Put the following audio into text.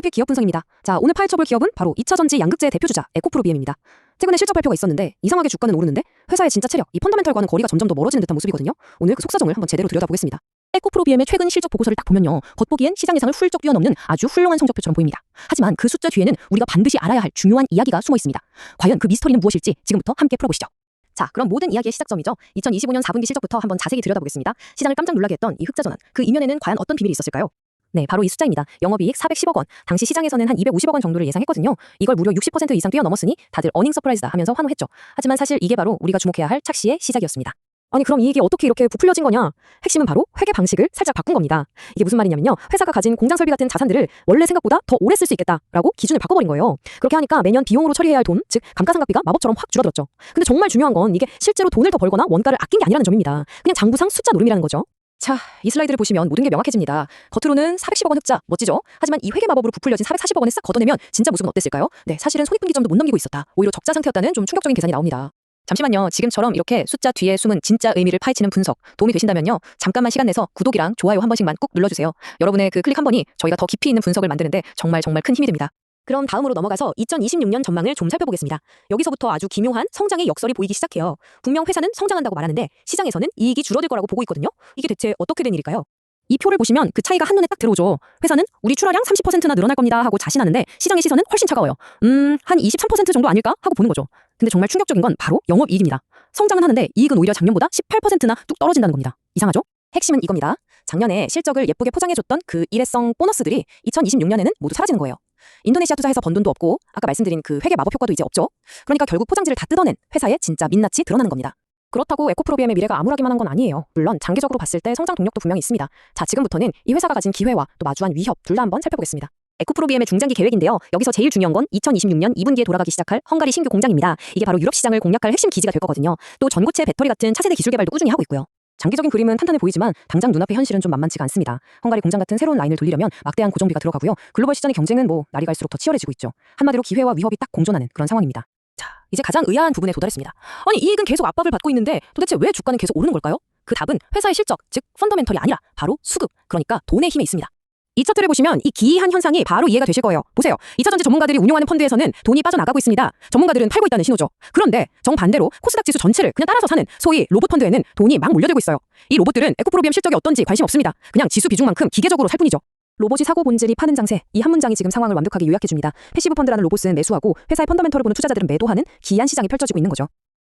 S&P 기업 분석입니다. 자, 오늘 파헤쳐볼 기업은 바로 2차 전지 양극재 대표주자 에코프로비엠입니다. 최근에 실적 발표가 있었는데 이상하게 주가는 오르는데 회사의 진짜 체력, 이 펀더멘털과는 거리가 점점 더 멀어지는 듯한 모습이거든요. 오늘 그 속사정을 한번 제대로 들여다보겠습니다. 에코프로비엠의 최근 실적 보고서를 딱 보면요, 겉보기엔 시장 예상을 훌쩍 뛰어넘는 아주 훌륭한 성적표처럼 보입니다. 하지만 그 숫자 뒤에는 우리가 반드시 알아야 할 중요한 이야기가 숨어 있습니다. 과연 그 미스터리는 무엇일지 지금부터 함께 풀어보시죠. 자, 그럼 모든 이야기의 시작점이죠. 2025년 4분기 실적부터 한번 자세히 들여다보겠습니다. 시장을 깜짝 놀라게 했던 이 흑자전환, 그 이면에는 과연 어떤 비밀이 있었을까요? 네, 바로 이 숫자입니다. 영업이익 410억 원. 당시 시장에서는 한 250억 원 정도를 예상했거든요. 이걸 무려 60% 이상 뛰어넘었으니 다들 어닝 서프라이즈다 하면서 환호했죠. 하지만 사실 이게 바로 우리가 주목해야 할 착시의 시작이었습니다. 아니, 그럼 이익이 어떻게 이렇게 부풀려진 거냐? 핵심은 바로 회계 방식을 살짝 바꾼 겁니다. 이게 무슨 말이냐면요, 회사가 가진 공장 설비 같은 자산들을 원래 생각보다 더 오래 쓸 수 있겠다라고 기준을 바꿔버린 거예요. 그렇게 하니까 매년 비용으로 처리해야 할 돈, 즉 감가상각비가 마법처럼 확 줄어들었죠. 근데 정말 중요한 건 이게 실제로 돈을 더 벌거나 원가를 아낀 게 아니라는 점입니다. 그냥 장부상 숫자 노름이라는 거죠. 자, 이 슬라이드를 보시면 모든 게 명확해집니다. 겉으로는 410억 원 흑자, 멋지죠? 하지만 이 회계 마법으로 부풀려진 440억 원을 싹 걷어내면 진짜 모습은 어땠을까요? 네, 사실은 손익분기점도 못 넘기고 있었다. 오히려 적자 상태였다는 좀 충격적인 계산이 나옵니다. 잠시만요. 지금처럼 이렇게 숫자 뒤에 숨은 진짜 의미를 파헤치는 분석 도움이 되신다면요, 잠깐만 시간 내서 구독이랑 좋아요 한 번씩만 꾹 눌러주세요. 여러분의 그 클릭 한 번이 저희가 더 깊이 있는 분석을 만드는데 정말 큰 힘이 됩니다. 그럼 다음으로 넘어가서 2026년 전망을 좀 살펴보겠습니다. 여기서부터 아주 기묘한 성장의 역설이 보이기 시작해요. 분명 회사는 성장한다고 말하는데 시장에서는 이익이 줄어들 거라고 보고 있거든요. 이게 대체 어떻게 된 일일까요? 이 표를 보시면 그 차이가 한눈에 딱 들어오죠. 회사는 우리 출하량 30%나 늘어날 겁니다 하고 자신하는데 시장의 시선은 훨씬 차가워요. 한 23% 정도 아닐까 하고 보는 거죠. 근데 정말 충격적인 건 바로 영업이익입니다. 성장은 하는데 이익은 오히려 작년보다 18%나 뚝 떨어진다는 겁니다. 이상하죠? 핵심은 이겁니다. 작년에 실적을 예쁘게 포장해줬던 그 일회성 보너스들이 2026년에는 모두 사라지는 거예요. 인도네시아 투자해서 번 돈도 없고 아까 말씀드린 그 회계 마법 효과도 이제 없죠. 그러니까 결국 포장지를 다 뜯어낸 회사의 진짜 민낯이 드러나는 겁니다. 그렇다고 에코프로비엠의 미래가 암울하기만 한 건 아니에요. 물론 장기적으로 봤을 때 성장 동력도 분명히 있습니다. 자, 지금부터는 이 회사가 가진 기회와 또 마주한 위협 둘 다 한번 살펴보겠습니다. 에코프로비엠의 중장기 계획인데요. 여기서 제일 중요한 건 2026년 2분기에 돌아가기 시작할 헝가리 신규 공장입니다. 이게 바로 유럽 시장을 공략할 핵심 기지가 될 거거든요. 또 전고체 배터리 같은 차세대 기술 개발도 꾸준히 하고 있고요. 장기적인 그림은 탄탄해 보이지만 당장 눈앞의 현실은 좀 만만치가 않습니다. 헝가리 공장 같은 새로운 라인을 돌리려면 막대한 고정비가 들어가고요. 글로벌 시장의 경쟁은 날이 갈수록 더 치열해지고 있죠. 한마디로 기회와 위협이 딱 공존하는 그런 상황입니다. 자, 이제 가장 의아한 부분에 도달했습니다. 아니, 이익은 계속 압박을 받고 있는데 도대체 왜 주가는 계속 오르는 걸까요? 그 답은 회사의 실적, 즉 펀더멘털이 아니라 바로 수급, 그러니까 돈의 힘에 있습니다. 이 차트를 보시면 이 기이한 현상이 바로 이해가 되실 거예요. 보세요. 2차 전지 전문가들이 운용하는 펀드에서는 돈이 빠져나가고 있습니다. 전문가들은 팔고 있다는 신호죠. 그런데 정반대로 코스닥 지수 전체를 그냥 따라서 사는 소위 로봇 펀드에는 돈이 막 몰려들고 있어요. 이 로봇들은 에코프로비엠 실적이 어떤지 관심 없습니다. 그냥 지수 비중만큼 기계적으로 살 뿐이죠. 로봇이 사고 본질이 파는 장세, 이 한 문장이 지금 상황을 완벽하게 요약해줍니다. 패시브 펀드라는 로봇은 매수하고 회사의 펀더멘털을 보는 투자자들은 매도하는 기이한 시장이 펼쳐지고 있는 거죠.